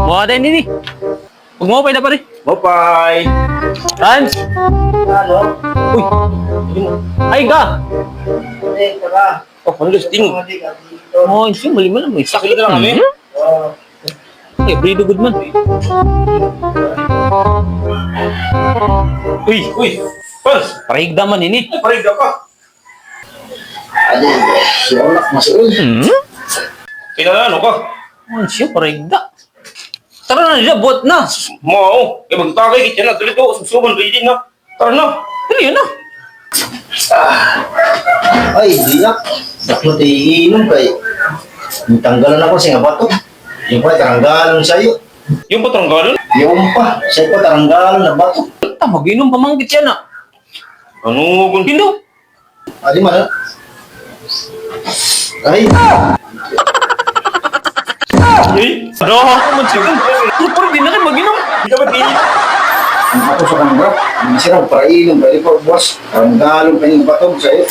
Mga tayo nini. Huwag mo na pare. Mopay! Hans! Ano? Uy! Ay ka! Hindi, tara. Oh, ang lusting. Oh, siya, mali mo lang. May sakit Sakit lang kami. Ay, pretty good man. Uy! Uy! Pals! Parigda man ini. Ay, parigda ka. Adi, si anak masuul. Kinalano ka? Oh, siya, parigda. Tara na siya, buhat na. Mao, kaya magtagay kita na. Tulit ko, susuban ready na. Tara na. Dali yun na. Ay, di na. Dapat iinom kay. Tanggalan ako sa bato. Yung pa, taranggalan sa'yo. Yung patranggalon? Yung pa, sa'yo pa, taranggalan na bato. Ta, mag-inom pamanggit yan na. Ano kung Hindo. Adi man, ay, Ay! Ano ako man siya? Pero parang di na kayo mag-inom. Hindi ka ba di? ang ako sa kanila. Hindi sila para iinom. Pwede po, boss. Taranggalan pa yung bato sa'yo.